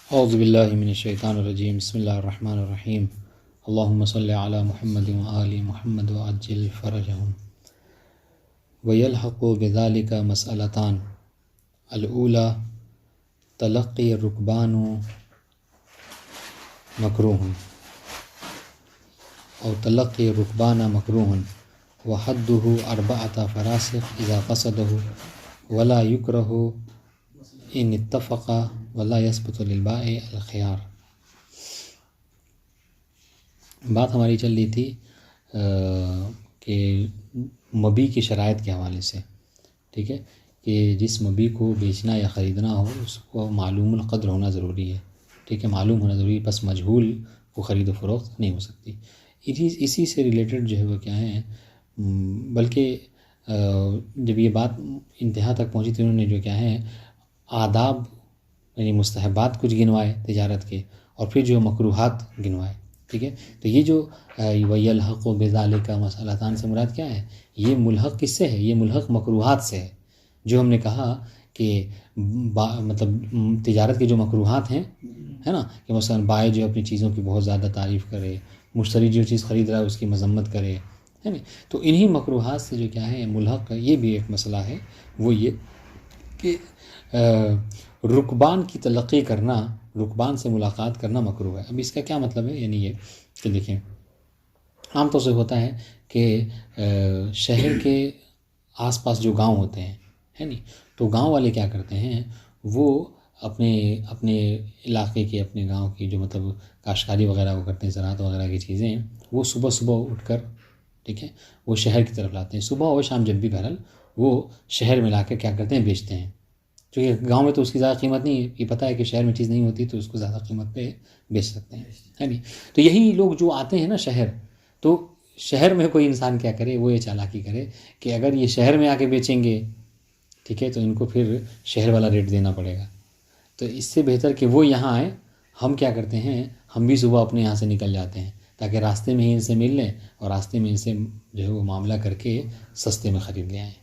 اعوذ باللہ من الشیطان الرجیم، بسم اللہ الرحمن الرحیم، اللہم صلی علی محمد وآل محمد وعجل فرجہم۔ ویلحق بذالک مسئلتان، الاولی تلقی الرکبان مکروہ او تلقی الرکبان مکروہ وحدہ اربعۃ فراسخ اذا قصدہ ولا یکرہ ان اتفق ولا یثبت للبائع الخیار۔ بات ہماری چل رہی تھی کہ مبیع کی شرائط کے حوالے سے، ٹھیک ہے، کہ جس مبیع کو بیچنا یا خریدنا ہو اس کو معلوم القدر ہونا ضروری ہے، ٹھیک ہے، معلوم ہونا ضروری ہے، بس مجہول کو خرید و فروخت نہیں ہو سکتی۔ اسی سے ریلیٹڈ جو ہے وہ کیا ہے، بلکہ جب یہ بات انتہا تک پہنچی تھی، انہوں نے جو کیا ہے آداب یعنی مستحبات کچھ گنوائے تجارت کے، اور پھر جو مکروہات گنوائے، ٹھیک ہے۔ تو یہ جو ویلحق بذالک مسئلتان سے مراد کیا ہے، یہ ملحق کس سے ہے، یہ ملحق مکروہات سے ہے، جو ہم نے کہا کہ مطلب تجارت کے جو مکروہات ہیں، ہے نا، کہ مثلا بائع جو اپنی چیزوں کی بہت زیادہ تعریف کرے، مشتری جو چیز خرید رہا ہے اس کی مذمت کرے، ہے نا، تو انہی مکروہات سے جو کیا ہے ملحق، یہ بھی ایک مسئلہ ہے، وہ یہ کہ رکبان کی تلقی کرنا، رکبان سے ملاقات کرنا مکروہ ہے۔ اب اس کا کیا مطلب ہے، یعنی یہ کہ دیکھیں عام طور سے ہوتا ہے کہ شہر کے آس پاس جو گاؤں ہوتے ہیں، ہے نہیں، تو گاؤں والے کیا کرتے ہیں، وہ اپنے علاقے کے، اپنے گاؤں کی جو مطلب کاشتکاری وغیرہ وہ کرتے ہیں، زراعت وغیرہ کی چیزیں، وہ صبح صبح اٹھ کر، ٹھیک ہے، وہ شہر کی طرف لاتے ہیں، صبح اور شام جب بھی بہرحال وہ شہر میں لا کر کیا کرتے ہیں، بیچتے ہیں، کیونکہ گاؤں میں تو اس کی زیادہ قیمت نہیں ہے، یہ پتہ ہے کہ شہر میں چیز نہیں ہوتی تو اس کو زیادہ قیمت پہ بیچ سکتے ہیں، ہے نہیں۔ تو یہی لوگ جو آتے ہیں نا شہر، تو شہر میں کوئی انسان کیا کرے، وہ یہ چالاکی کرے کہ اگر یہ شہر میں آ کے بیچیں گے، ٹھیک ہے، تو ان کو پھر شہر والا ریٹ دینا پڑے گا، تو اس سے بہتر کہ وہ یہاں آئیں، ہم کیا کرتے ہیں، ہم بھی صبح اپنے یہاں سے نکل جاتے ہیں تاکہ راستے میں ہی ان سے مل لیں اور راستے میں ان سے جو ہے وہ معاملہ کر کے سستے میں خرید لے آئیں،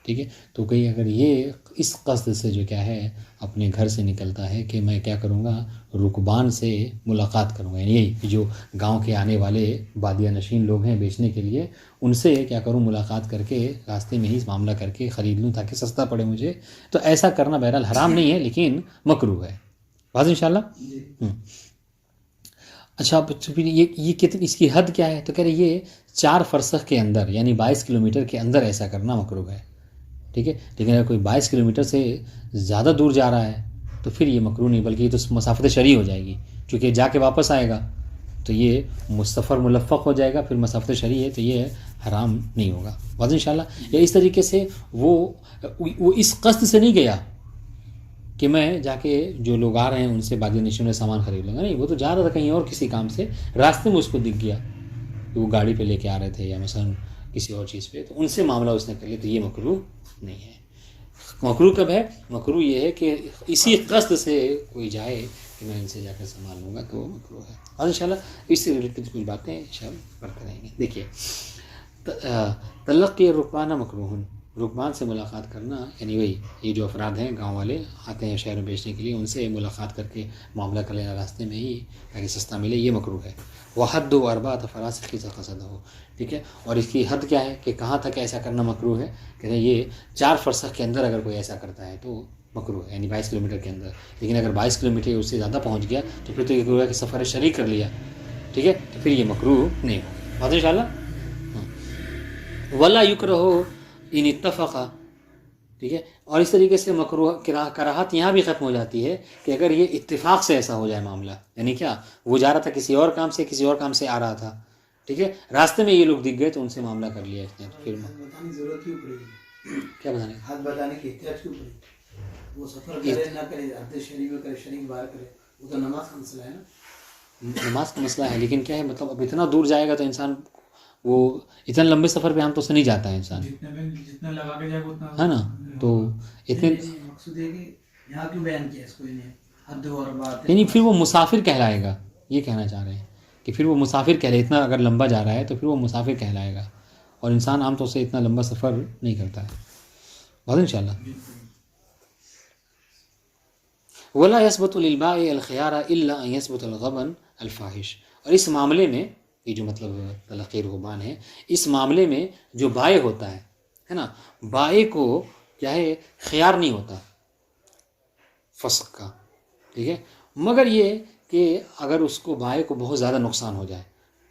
ٹھیک ہے۔ تو کئی اگر یہ اس قصد سے جو کیا ہے اپنے گھر سے نکلتا ہے کہ میں کیا کروں گا، رکبان سے ملاقات کروں گا، یعنی یہی جو گاؤں کے آنے والے بادیہ نشین لوگ ہیں بیچنے کے لیے، ان سے کیا کروں، ملاقات کر کے راستے میں ہی معاملہ کر کے خرید لوں تاکہ سستا پڑے مجھے، تو ایسا کرنا بہرحال حرام نہیں ہے لیکن مکروہ ہے، واضح انشاءاللہ۔ اچھا، پھر یہ کتنی، اس کی حد کیا ہے، تو کہہ رہے یہ 4 فرسخ کے اندر، یعنی 22 کلومیٹر کے اندر ایسا کرنا مکروہ ہے، ٹھیک ہے۔ لیکن اگر کوئی 22 کلومیٹر سے زیادہ دور جا رہا ہے تو پھر یہ مکروہ نہیں، بلکہ یہ تو مسافت شرعی ہو جائے گی، چونکہ جا کے واپس آئے گا تو یہ مستفر ملفق ہو جائے گا، پھر مسافت شرعی ہے تو یہ حرام نہیں ہوگا، واضح انشاءاللہ۔ یا اس طریقے سے وہ اس قصد سے نہیں گیا کہ میں جا کے جو لوگ آ رہے ہیں ان سے بادی نشین میں سامان خرید لوں گا، نہیں، وہ تو جا رہا تھا کہیں اور کسی کام سے، راستے میں اس کو دکھ گیا کہ وہ گاڑی پہ لے کے آ رہے تھے یا مثلا کسی اور چیز پہ، تو ان سے معاملہ اس نے کر لیا، تو یہ مکروہ نہیں ہے۔ مکروہ کب ہے، مکروہ یہ ہے کہ اسی قصد سے کوئی جائے کہ میں ان سے جا کر سامان لوں گا، تو وہ مکروہ ہے، اور انشاءاللہ اس سے ریلیٹڈ کچھ باتیں انشاءاللہ پڑھتے رہیں گے۔ دیکھیے، تلقی رکبان مکروہ، رکبان سے ملاقات کرنا، یعنی وہی یہ جو افراد ہیں گاؤں والے آتے ہیں شہر میں بیچنے کے لیے، ان سے ملاقات کر کے معاملہ کر لینا راستے میں ہی تاکہ سستا ملے، یہ مکروہ ہے۔ وحد اربعۃ فراسخ اذا قصدہ، ٹھیک ہے، اور اس کی حد کیا ہے کہ کہاں تک ایسا کرنا مکروہ ہے، کہتے ہیں یہ 4 فرسخ کے اندر اگر کوئی ایسا کرتا ہے تو مکروہ ہے، یعنی 22 کلومیٹر کے اندر، لیکن اگر 22 کلومیٹر اس سے زیادہ پہنچ گیا تو پھر تو یہ مکروہ ہے کہ سفر شریک کر لیا، ٹھیک ہے، تو پھر یہ مکروہ نہیں ہو، بات انشاءاللہ۔ ولا یکرہ ان اتفق، ٹھیک ہے، اور اس طریقے سے مکروہ کراہت یہاں بھی ختم ہو جاتی ہے کہ اگر یہ اتفاق سے ایسا ہو جائے معاملہ، یعنی کیا، وہ جا رہا تھا کسی اور کام سے، کسی اور کام سے آ رہا تھا، ٹھیک ہے، راستے میں یہ لوگ دکھ گئے تو ان سے معاملہ کر لیا اس نے، تو پھر ضرورت کیوں پڑے گی، کیا بتانے، ہاتھ بتانے کی احتیاط کیوں پڑے گی، وہ سفر کرے نہ کرے، حد شریف میں کرے، شریف باہر کرے، وہ تو نماز کا مسئلہ ہے نا، نماز کا مسئلہ ہے، لیکن کیا ہے مطلب اب اتنا دور جائے گا تو انسان، وہ اتنا لمبے سفر پہ عام طور سے نہیں جاتا ہے انسان، جتنا لگا کے جائے اتنا ہے نا، تو اتنے، مقصود ہے کہ یہاں کیوں بیان کیا اس کو، حد اور بات، یعنی پھر وہ مسافر کہلائے گا، یہ کہنا چاہ رہے ہیں کہ پھر وہ مسافر کہلائے، اتنا اگر لمبا جا رہا ہے تو پھر وہ مسافر کہلائے گا، اور انسان عام طور سے اتنا لمبا سفر نہیں کرتا ہے، بات انشاءاللہ۔ ولا يثبت للبائع الخيار الا ان يثبت الغبن الفاحش. اور اس معاملے میں یہ جو مطلب تلقی رہبان ہے، اس معاملے میں جو بائع ہوتا ہے نا، بائع کو کیا ہے خیار نہیں ہوتا فسق کا، ٹھیک ہے، مگر یہ کہ اگر اس کو بائع کو بہت زیادہ نقصان ہو جائے،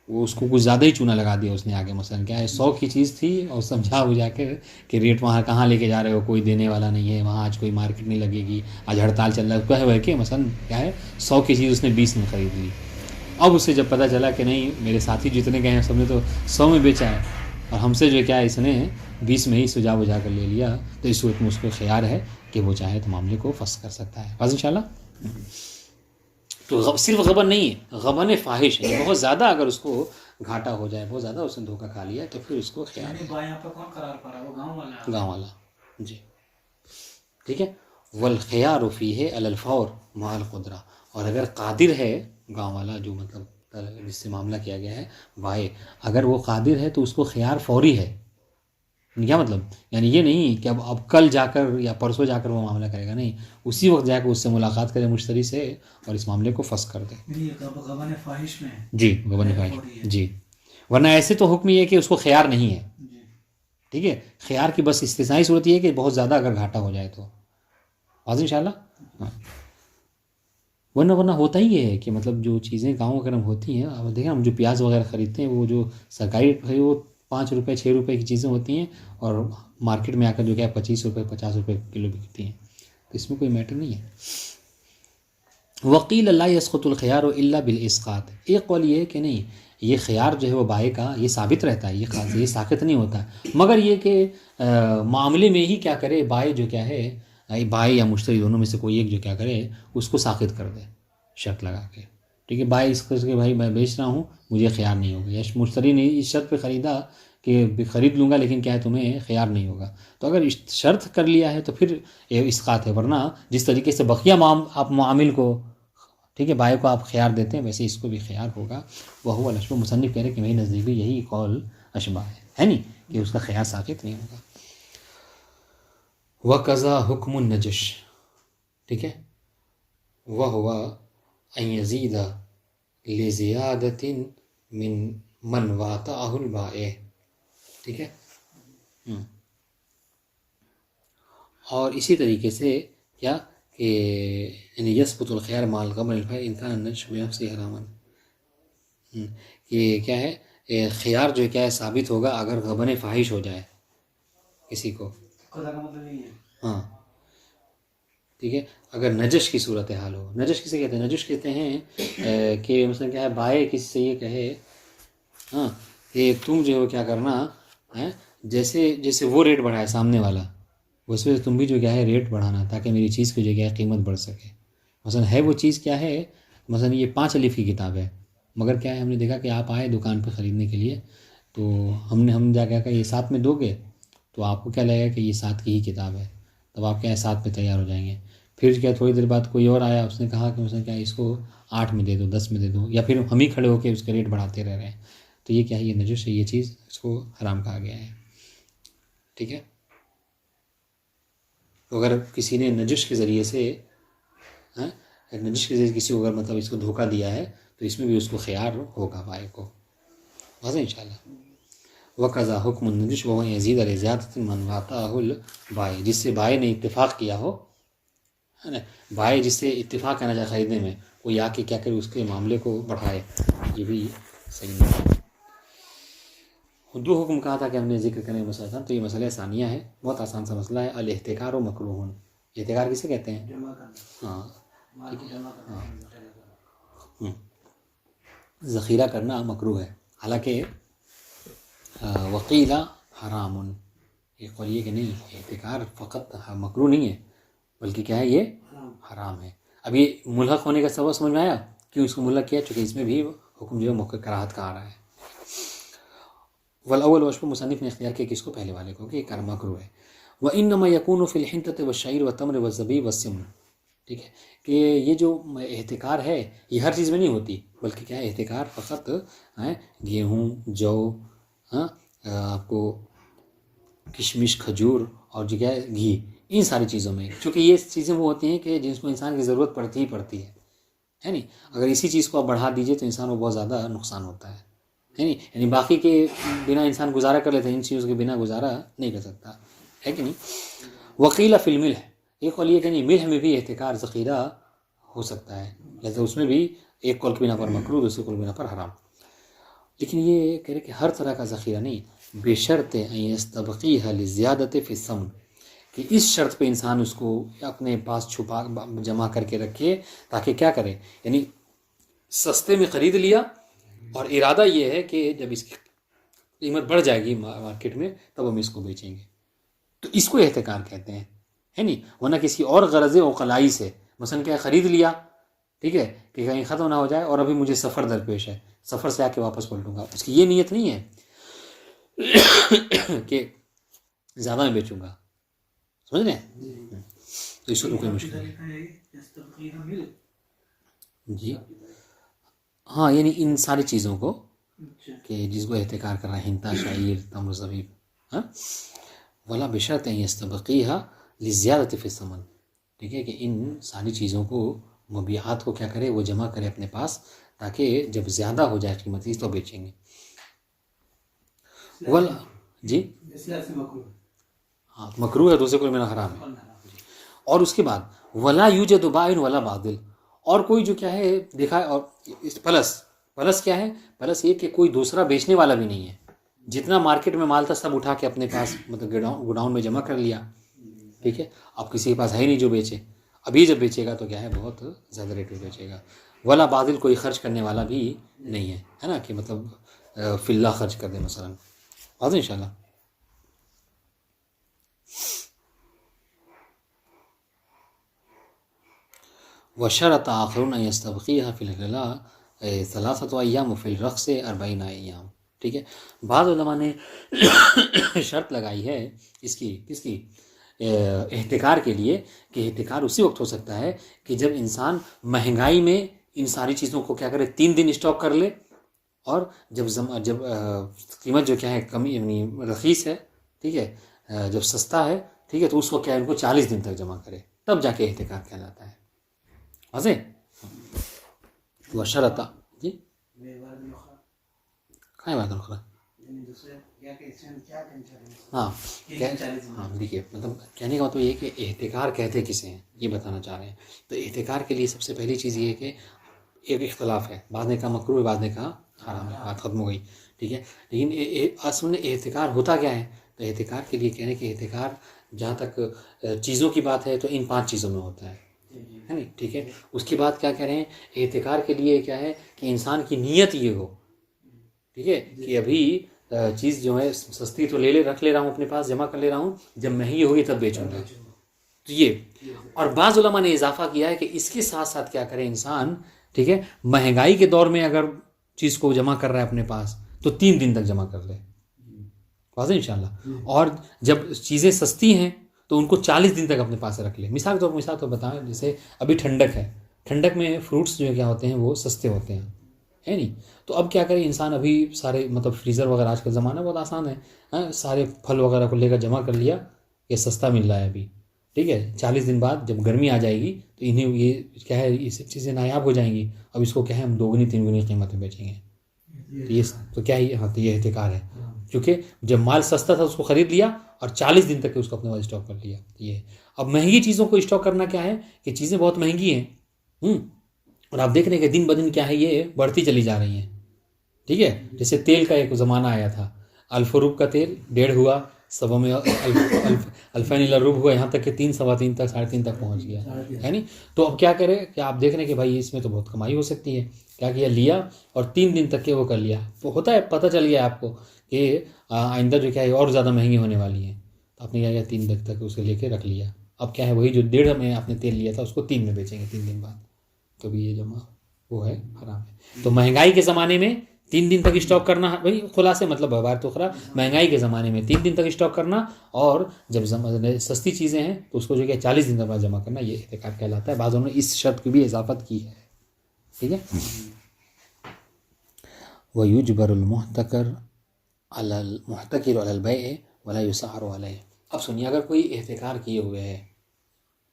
وہ اس کو کچھ زیادہ ہی چونا لگا دیا اس نے آگے، مثلا کیا ہے 100 کی چیز تھی اور سمجھا بجھا کر کہ ریٹ وہاں کہاں لے کے جا رہے ہو، کوئی دینے والا نہیں ہے وہاں، آج کوئی مارکیٹ نہیں لگے گی، آج ہڑتال چل رہا ہے کہ مثلا کیا ہے 100 کی چیز اس نے 20 میں خرید لی. اب اسے جب پتہ چلا کہ نہیں میرے ساتھی جتنے گئے ہیں سب نے تو 100 میں بیچا ہے اور ہم سے جو کیا ہے اس نے 20 میں ہی سجا بجھا کر لے لیا، تو اس صورت میں اس کو خیار ہے کہ وہ چاہے تو معاملے کو فسخ کر سکتا ہے. بس انشاءاللہ تو صرف غبن نہیں ہے، غبن فاحش ہے، بہت زیادہ اگر اس کو گھاٹا ہو جائے، بہت زیادہ اس نے دھوکہ کھا لیا تو پھر اس کو خیار ہے. یہاں پہ کون قرار پا رہا ہے؟ وہ گاؤں والا جی ٹھیک ہے. والخیار فیہ علی الفور مع القدرہ، اور اگر قادر ہے گاؤں والا جو مطلب جس سے معاملہ کیا گیا ہے بائع، اگر وہ قادر ہے تو اس کو خیار فوری ہے. کیا مطلب؟ یعنی یہ نہیں کہ اب کل جا کر یا پرسوں جا کر وہ معاملہ کرے گا، نہیں، اسی وقت جا کے اس سے ملاقات کرے مشتری سے اور اس معاملے کو فسخ کر دے. غبن فاحش میں جی غبن فاحش جی، ورنہ ایسے تو حکم یہ ہے کہ اس کو خیار نہیں ہے، ٹھیک ہے. خیار کی بس استثنائی صورت یہ ہے کہ بہت زیادہ اگر گھاٹا ہو جائے تو واضح انشاءاللہ. ہاں ورنہ ہوتا ہی یہ ہے کہ مطلب جو چیزیں گاؤں وغیرہ میں ہوتی ہیں، اب دیکھیں ہم جو پیاز وغیرہ خریدتے ہیں وہ جو سرکاری ریٹ ہے وہ 5 روپے 6 روپے کی چیزیں ہوتی ہیں اور مارکیٹ میں آ کر جو کیا 25 روپے 50 روپے کلو بکتی ہیں، تو اس میں کوئی میٹر نہیں ہے. وقیل لا يسقط الخيار الا بالاسقاط، ایک قول یہ ہے کہ نہیں یہ خیار جو ہے وہ بائع کا یہ ثابت رہتا ہے، یہ ساقط نہیں ہوتا، مگر یہ کہ معاملے میں ہی کیا کرے بائع جو کیا ہے، بائع یا مشتری دونوں میں سے کوئی ایک جو کیا کرے اس کو ساقط کر دے شرط لگا کے، ٹھیک ہے. بائع اس قسم کے بھائی میں بیچ رہا ہوں مجھے خیار نہیں ہوگا، یا مشتری نے اس شرط پہ خریدا کہ خرید لوں گا لیکن کیا ہے تمہیں خیار نہیں ہوگا، تو اگر شرط کر لیا ہے تو پھر اسقاط ہے. ورنہ جس طریقے سے بقیہ آپ معامل کو، ٹھیک ہے، بائع کو آپ خیار دیتے ہیں ویسے اس کو بھی خیار ہوگا. وہ الاشبہ، مصنف کہہ رہے کہ میری نزدیک بھی یہی قول اشبہ ہے نہیں کہ اس کا خیار ساقط نہیں ہوگا. وقضا حکم النجش، ٹھیک ہے، وہو ان یزید لزیادت من واطعہ البائع، ٹھیک ہے. اور اسی طریقے سے کیا کہ یعنی یثبت الخیار مع الغبن الفاحش ان کان النجش بنفسہ حراما، کہ کیا ہے خیار جو کیا ہے ثابت ہوگا اگر غبن فاحش ہو جائے کسی کو، ہاں ٹھیک ہے. اگر نجش کی صورت حال ہو، نجش کسے کہتے ہیں؟ نجش کہتے ہیں کہ مثلا کیا ہے بائع کسی سے یہ کہے ہاں کہ تم جو ہے کیا کرنا ہے، جیسے وہ ریٹ بڑھائے سامنے والا، اس میں تم بھی جو کیا ہے ریٹ بڑھانا تاکہ میری چیز کی جو کیا ہے قیمت بڑھ سکے. مثلا ہے وہ چیز کیا ہے، مثلا یہ 5 الف کی کتاب ہے، مگر کیا ہے ہم نے دیکھا کہ آپ آئے دکان پہ خریدنے کے لیے تو ہم جا کے کہ یہ 7 میں دو گے تو آپ کو کیا لگے گا کہ یہ 7 کی ہی کتاب ہے، تب آپ کیا ہے 7 پہ تیار ہو جائیں گے. پھر کیا تھوڑی دیر بعد کوئی اور آیا، اس نے کہا کہ مثلا کیا اس کو 8 میں دے دو 10 میں دے دو، یا پھر ہم ہی کھڑے ہو کے اس کے ریٹ بڑھاتے رہ رہے ہیں، تو یہ کیا ہے یہ نجش ہے، یہ چیز اس کو حرام کہا گیا ہے. ٹھیک ہے. اگر کسی نے نجش کے ذریعے سے کسی کو اگر مطلب اس کو دھوکہ دیا ہے تو اس میں بھی اس کو خیار ہوگا بائع کو. واضح انشاءاللہ. وقضا حکم النجش وهو یزید علی زیادۃ من واطعہ البائع، جس سے بائع نے اتفاق کیا ہو، ہے نا، بائع جس سے اتفاق کرنا چاہے خریدنے میں، وہ یا کہ کیا کرے اس کے معاملے کو بڑھائے، یہ بھی صحیح نہیں ہے. 2 حکم کہا تھا کہ ہم نے ذکر کرنے کا مسئلہ تھا، تو یہ مسئلہ ثانیہ ہے، بہت آسان سا مسئلہ ہے. الاحتکار و مکروہ، احتکار کسے کہتے ہیں؟ ہاں ٹھیک ہے، ہاں ذخیرہ کرنا مکروہ ہے، حالانکہ وقیل حرام، یہ قول یہ کہ نہیں احتکار فقط مکروہ نہیں ہے بلکہ کیا ہے یہ حرام ہے. اب یہ ملحق ہونے کا سبب سمجھ میں آیا کیوں اس کو ملحق کیا، چونکہ اس میں بھی حکم جو ہے کراہت کا آ رہا ہے. والاول وشب مصنف نے اختیار کیا کہ اس کو پہلے والے کو کہ یہ مکروہ ہے. وانما یکون فی الحنطۃ والشعیر والتمر والزبیب والسمن، ٹھیک ہے، کہ یہ جو احتکار ہے یہ ہر چیز میں نہیں ہوتی بلکہ کیا ہے احتکار فقط گیہوں، جو، آپ کو کشمش، کھجور اور جو کیا ہے گھی، ان ساری چیزوں میں، چونکہ یہ چیزیں وہ ہوتی ہیں کہ جس کو انسان کی ضرورت پڑتی ہی پڑتی ہے نہیں. اگر اسی چیز کو آپ بڑھا دیجیے تو انسان کو بہت زیادہ نقصان ہوتا ہے نہیں. یعنی باقی کے بنا انسان گزارا کر لیتے ہیں، ان چیزوں کے بنا گزارا نہیں کر سکتا ہے کہ نہیں. وقیل فی الملح، ایک قول یہ کہ نہیں ملح میں بھی احتکار ذخیرہ ہو سکتا ہے، لہٰذا اس میں بھی ایک قول کی بنا پر مکروہ، دوسرے قول کی بنا پر حرام. لیکن یہ کہہ رہے کہ ہر طرح کا ذخیرہ نہیں، بشرط ان یستبقیہ لزیادۃ فی الثمن، کہ اس شرط پہ انسان اس کو اپنے پاس چھپا جمع کر کے رکھے تاکہ کیا کرے، یعنی سستے میں خرید لیا اور ارادہ یہ ہے کہ جب اس کی قیمت بڑھ جائے گی مارکیٹ میں تب ہم اس کو بیچیں گے، تو اس کو احتکار کہتے ہیں ہے نہیں. ورنہ کسی اور غرض عقلائی سے مثلا کیا خرید لیا، ٹھیک ہے، کہ کہیں ختم نہ ہو جائے اور ابھی مجھے سفر درپیش ہے، سفر سے آ کے واپس پلٹوں گا، اس کی یہ نیت نہیں ہے کہ زیادہ میں بیچوں گا، سمجھ رہے ہیں. تو اس کو کوئی مشکل نہیں جی. ہاں یعنی ان ساری چیزوں کو کہ جس کو احتکار کر رہا ہے، ہنتا، شعیر، تمر، زبیب، ہاں، ولا بشرط ان یستبقیہ لزیادۃ فی الثمن، ٹھیک ہے، کہ ان ساری چیزوں کو مبیعات کو کیا کرے، وہ جمع کرے اپنے پاس تاکہ جب زیادہ ہو جائے قیمت اس تو بیچیں گے. ولا جی ہاں مکروہ ہے، دوسرے کو میرا حرام ہے. اور اس کے بعد ولا یوجد بائع ولا بادل، اور کوئی جو کیا ہے دیکھا ہے، اور پلس کیا ہے، پلس یہ کہ کوئی دوسرا بیچنے والا بھی نہیں ہے. جتنا مارکیٹ میں مال تھا سب اٹھا کے اپنے پاس مطلب گوڈاؤن میں جمع کر لیا، ٹھیک ہے، اب کسی کے پاس ہے ہی نہیں جو بیچے. ابھی جب بیچے گا تو کیا ہے بہت زیادہ ریٹ پہ بیچے گا. ولا بادل، کوئی خرچ کرنے والا بھی نہیں ہے نا، کہ مطلب فی اللہ خرچ کر دے مثلا. واضح انشاءاللہ. وشرط آخرون ان یستبقیہ فی الغلاء ثلاثۃ ایام وفی الرخص 40 ایام، ٹھیک ہے. بعض علماء نے شرط لگائی ہے اس کی، کس کی، احتکار کے لیے، کہ احتکار اسی وقت ہو سکتا ہے کہ جب انسان مہنگائی میں ان ساری چیزوں کو کیا کرے، 3 دن اسٹاک کر لے، اور جب قیمت جو کیا ہے کمی یعنی رخیص ہے، ٹھیک ہے، جب سستا ہے، ٹھیک ہے، تو اس کو کیا ہے ان کو 40 دن تک جمع کرے، تب جا کے احتکار کہلاتا ہے. واضح. وشرط جی کہاں بات اخرا، ہاں دیکھیے مطلب کہنے کا مطلب یہ کہ احتکار کہتے کسے ہیں یہ بتانا چاہ رہے ہیں. تو احتکار کے لیے سب سے پہلی چیز یہ ہے کہ ایک اختلاف ہے، بعض نے کہا مکروہ ہے، بعض نے کہا حرام ہے، بات ختم ہو گئی، ٹھیک ہے. لیکن اصل میں احتکار ہوتا کیا ہے، تو احتکار کے لیے کہنے کہ احتکار جہاں تک چیزوں کی بات ہے تو ان 5 چیزوں میں ہوتا ہے نہیں، ٹھیک ہے. اس کی بات کیا کہہ رہے ہیں، احتکار کے لیے کیا ہے کہ انسان کی نیت یہ ہو، ٹھیک ہے، کہ ابھی چیز جو ہے سستی تو رکھ لے رہا ہوں اپنے پاس، جمع کر لے رہا ہوں، جب مہنگی ہوگی تب بیچوں گا. تو یہ، اور بعض علماء نے اضافہ کیا ہے کہ اس کے ساتھ ساتھ کیا کرے انسان، ٹھیک ہے، مہنگائی کے دور میں اگر چیز کو جمع کر رہا ہے اپنے پاس تو 3 دن تک جمع کر لے. واضح انشاءاللہ. اور جب چیزیں سستی ہیں تو ان کو 40 دن تک اپنے پاس رکھ لے. مثال تو بتائیں، جیسے ابھی ٹھنڈک ہے، ٹھنڈک میں فروٹس جو کیا ہوتے ہیں وہ سستے ہوتے ہیں، ہے نہیں. تو اب کیا کرے انسان، ابھی سارے مطلب فریزر وغیرہ، آج کل زمانہ بہت آسان ہے، سارے پھل وغیرہ کو لے کر جمع کر لیا، یہ سستا مل رہا ہے ابھی، ٹھیک ہے. 40 دن بعد جب گرمی آ جائے گی تو انہیں یہ کیا ہے، یہ سب چیزیں نایاب ہو جائیں گی، اب اس کو کیا ہے ہم 2 گنی 3 گنی قیمت میں بیچیں گے. تو یہ تو کیا ہی، ہاں تو یہ احتکار ہے، کیونکہ جب مال سستا تھا اس کو خرید لیا اور 40 دن تک اس کو اپنے پاس اسٹاک کر لیا. یہ اب مہنگی چیزوں کو اسٹاک کرنا کیا ہے کہ چیزیں بہت مہنگی ہیں، اور آپ دیکھ رہے ہیں کہ دن بدن کیا ہے یہ بڑھتی چلی جا رہی ہیں، ٹھیک ہے. جیسے تیل کا ایک زمانہ آیا تھا، الفروب کا تیل 1.5 ہوا، سبوں میں الفین الروب ہوا، یہاں تک کہ 3 سوا 3 تک 3.5 تک پہنچ گیا ہے نہیں. تو اب کیا کرے کہ آپ دیکھ رہے ہیں کہ بھائی اس میں تو بہت کمائی ہو سکتی ہے، کیا کیا لیا اور 3 دن تک کے وہ کر لیا. ہوتا ہے پتہ چل گیا آپ کو کہ آئندہ جو کیا ہے اور زیادہ مہنگی ہونے والی ہیں، تو آپ نے کیا کیا 3 دن تک اسے لے کے رکھ لیا. اب کیا ہے وہی جو 1.5 میں آپ نے تیل لیا تھا اس کو 3 میں بیچیں گے 3 دن بعد، تو بھی یہ جمع وہ ہے حرام ہے. تو مہنگائی کے زمانے میں 3 دن تک اسٹاک کرنا، وہی خلاصے مطلب بار تو خرا، مہنگائی کے زمانے میں 3 دن تک اسٹاک کرنا، اور جب سستی چیزیں ہیں تو اس کو جو کہ 40 دن تک بعد جمع کرنا، یہ احتکار کہلاتا ہے. بعضوں نے اس شرط کی بھی اضافت کی ہے، ٹھیک ہے. وَيُجْبَرُ الْمُحْتَكِرُ عَلَى الْبَيْعِ وَلَا يُسَعَّرُ عَلَيْهِ. اب سنیے، اگر کوئی احتکار کیے ہوئے ہے،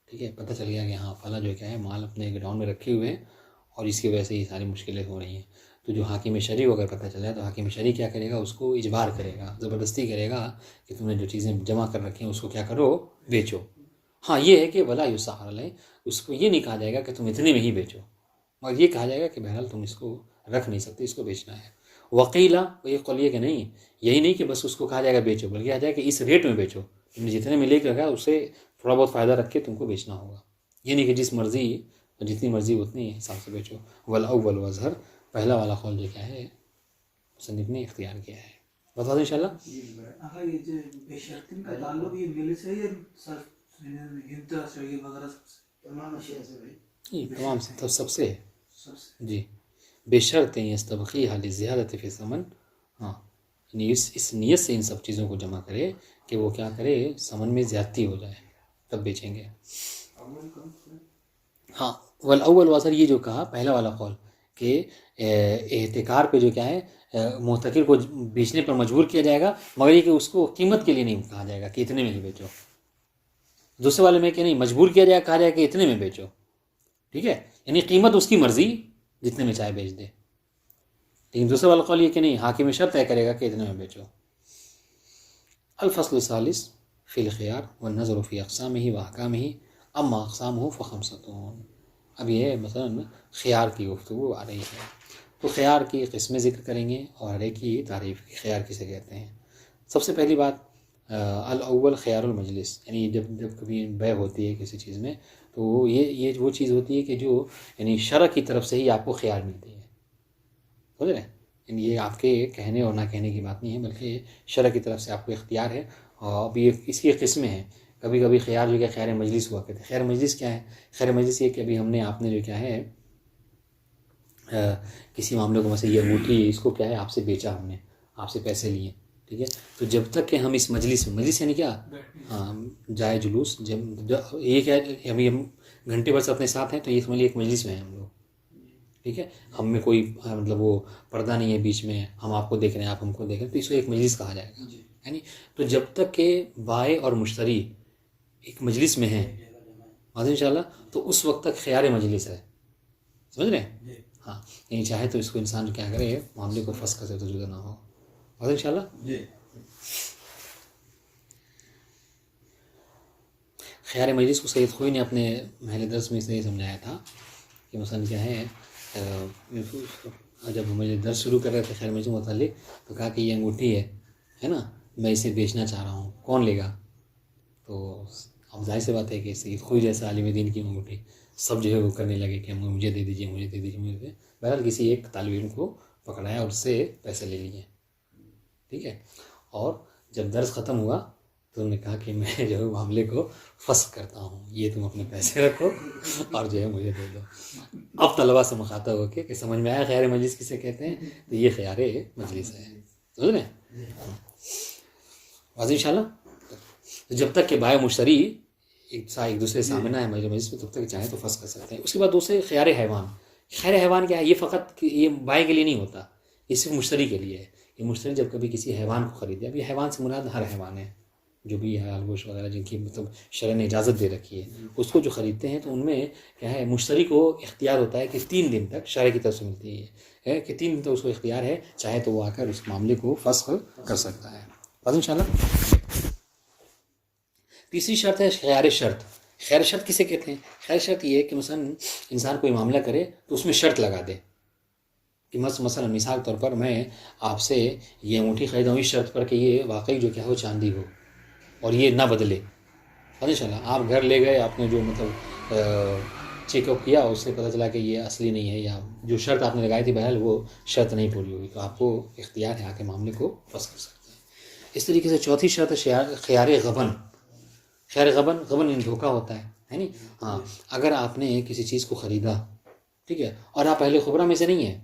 ٹھیک ہے، پتہ چل گیا کہ ہاں فلاں جو کیا ہے مال اپنے گڈاؤن میں رکھے ہوئے ہیں اور اس کی وجہ سے یہ ساری مشکلیں ہو رہی ہیں، تو جو حاکم شرعی کو اگر پتہ چل جائے تو حاکم شرعی کیا کرے گا، اس کو اجبار کرے گا، زبردستی کرے گا کہ تم نے جو چیزیں جمع کر رکھی ہیں اس کو کیا کرو، بیچو۔ ہاں یہ ہے کہ ولا یسعر علیہ، اس کو یہ نہیں کہا جائے گا کہ تم اتنے میں ہی بیچو، مگر یہ کہا جائے گا کہ بہرحال تم اس کو رکھ نہیں سکتے، اس کو بیچنا ہے۔ وقیلا، یہ قول یہ کہ نہیں، یہی نہیں کہ بس اس کو کہا جائے گا بیچو، بلکہ کہا جائے کہ اس ریٹ میں بیچو، تم نے جتنے میں لے کے رکھا اس سے تھوڑا بہت فائدہ رکھ کے تم کو بیچنا ہوگا، یہ نہیں کہ جس مرضی جتنی مرضی اتنی حساب سے بیچو۔ والاول واظہر، پہلا والا قول جو کیا ہے مصنف نے اختیار کیا ہے، بتا دیں انشاءاللہ۔ آقا یہ جو بے شرطی کا تعلق یہ مل سے یا صرف گنتا سے وغیرہ سے تمام اشیاء سے بھائی؟ تمام سے، سب سے ہے سب سے جی، بے شرط یستبقیہ لزیادۃ فی ثمن، ہاں یعنی اس نیت سے ان سب چیزوں کو جمع کرے کہ وہ کیا کرے، ثمن میں زیادتی ہو جائے تب بیچیں گے۔ ہاں والاول واثر، یہ جو کہا پہلا والا قول کہ احتکار پہ جو کیا ہے محتکر کو بیچنے پر مجبور کیا جائے گا، مگر یہ کہ اس کو قیمت کے لیے نہیں کہا جائے گا کہ اتنے میں ہی بیچو۔ دوسرے والے میں کہ نہیں، مجبور کیا جائے، کہا جائے کہ اتنے میں بیچو، ٹھیک ہے، یعنی قیمت اس کی مرضی، جتنے میں چاہے بیچ دے۔ لیکن دوسرے والا قول یہ کہ نہیں، حاکم شرط طے کرے گا کہ اتنے میں بیچو۔ الفصل الثالث فی الخیار والنظر فی اقسامہ واحکامہ، اما اقسامہ فخمسۃ۔ اب یہ مثلا خیار کی گفتگو آ رہی ہے، تو خیار کی قسمیں ذکر کریں گے اور ہر ایک کی تعریف کی، خیار کسے کہتے ہیں۔ سب سے پہلی بات الاول خیار المجلس، یعنی جب کبھی بیع ہوتی ہے کسی چیز میں تو یہ وہ چیز ہوتی ہے کہ جو یعنی شرع کی طرف سے ہی آپ کو خیار ملتی ہے، سمجھ رہے ہیں، یعنی یہ آپ کے کہنے اور نہ کہنے کی بات نہیں ہے، بلکہ شرع کی طرف سے آپ کو اختیار ہے۔ اور اب یہ اس کی قسمیں ہیں، کبھی کبھی خیار جو کہ خیر مجلس ہوا کرتے ہیں۔ خیر مجلس کیا ہے؟ خیر مجلس یہ کہ ابھی ہم نے آپ نے جو کیا ہے کسی معاملے کو، مثلا یہ انگوٹھی، اس کو کیا ہے آپ سے بیچا، ہم نے آپ سے پیسے لیے، ٹھیک ہے، تو جب تک کہ ہم اس مجلس میں، مجلس یعنی کیا، ہاں جائے جلوس، جب یہ کیا ہے ابھی ہم گھنٹے بھر سے اپنے ساتھ ہیں تو یہ سمجھ لیے ایک مجلس میں ہیں ہم لوگ، ٹھیک ہے، ہم میں کوئی مطلب وہ پردہ نہیں ہے بیچ میں، ہم آپ کو دیکھ رہے ہیں، آپ ہم کو دیکھ رہے ہیں، تو اس کو ایک مجلس کہا جائے گا، یعنی تو جب تک کہ بائع اور مشتری ایک مجلس میں ہیں ان شاء اللہ، تو اس وقت تک خیار مجلس ہے، سمجھ رہے ہیں، ہاں یعنی چاہے تو اس کو انسان کیا کرے، معاملے کو فسخ کرے تو جدا نہ ہو، ان شاء اللہ۔ خیار مجلس کو سید خوئی نے اپنے محل درس میں سے یہ سمجھایا تھا کہ مثلا کیا ہے، جب مجھے درس شروع کر رہے تھے خیر مجلس متعلق، تو کہا کہ یہ انگوٹھی ہے نا، میں اسے بیچنا چاہ رہا ہوں، کون لے گا؟ تو اب ظاہر سی بات ہے کہ سید خوئی جیسا عالم دین کی انگوٹھی سب جو ہے وہ کرنے لگے کہ مجھے دے دیجیے، مجھے دے دیجیے، مجھے دے۔ بہرحال کسی ایک طالب علم کو پکڑایا اور اس سے پیسے لے لیے، ٹھیک ہے، اور جب درس ختم ہوا تو انہوں نے کہا کہ میں جو ہے معاملے کو فسخ کرتا ہوں، یہ تم اپنے پیسے رکھو اور جو ہے مجھے دے دو۔ اب طلباء سے مخاطب ہو کے کہ سمجھ میں آیا خیار مجلس کسے کہتے ہیں، تو یہ خیار مجلس ہے، سمجھ رہے ہیں، واضح انشاءاللہ۔ جب تک کہ بائع مشتری ایک دوسرے سامنے ہے مجلس میں، تب تک چاہیں تو فسخ کر سکتے ہیں۔ اس کے بعد دوسرے خیار حیوان۔ خیار حیوان کیا ہے؟ یہ فقط یہ بائع کے لیے نہیں ہوتا، یہ صرف مشتری کے لیے ہے۔ یہ مشتری جب کبھی کسی حیوان کو خریدے، اب یہ حیوان سے مراد ہر حیوان ہے جو بھی حلال گوشت وغیرہ جن کی مطلب شرع نے اجازت دے رکھی ہے، اس کو جو خریدتے ہیں تو ان میں کیا ہے، مشتری کو اختیار ہوتا ہے کہ 3 دن تک، شرع کی طرف سے ملتی ہے کہ 3 دن تک اس کو اختیار ہے، چاہے تو وہ آ کر اس معاملے کو فسخ کر سکتا ہے، بس انشاءاللہ۔ تیسری شرط ہے خیار شرط۔ خیر شرط کسے کہتے ہیں؟ خیر شرط یہ ہے کہ مثلا انسان کوئی معاملہ کرے تو اس میں شرط لگا دے کہ مثلا مثال طور پر میں آپ سے یہ انگوٹھی خریدا ہوں اس شرط پر کہ یہ واقعی جو کیا ہو چاندی ہو اور یہ نہ بدلے، ان شاء اللہ۔ آپ گھر لے گئے، آپ نے جو مطلب چیک اپ کیا، اس سے پتہ چلا کہ یہ اصلی نہیں ہے، یا جو شرط آپ نے لگائی تھی بہرحال وہ شرط نہیں پوری ہوگی، تو آپ کو اختیار ہے آ کے معاملے کو فسخ کر سکتے ہیں۔ اس طریقے سے چوتھی شرط ہے خیار غبن۔ خیر غبن دھوکہ ہوتا ہے نہیں، ہاں اگر آپ نے کسی چیز کو خریدا، ٹھیک ہے، اور آپ اہل خبرہ میں سے نہیں ہیں،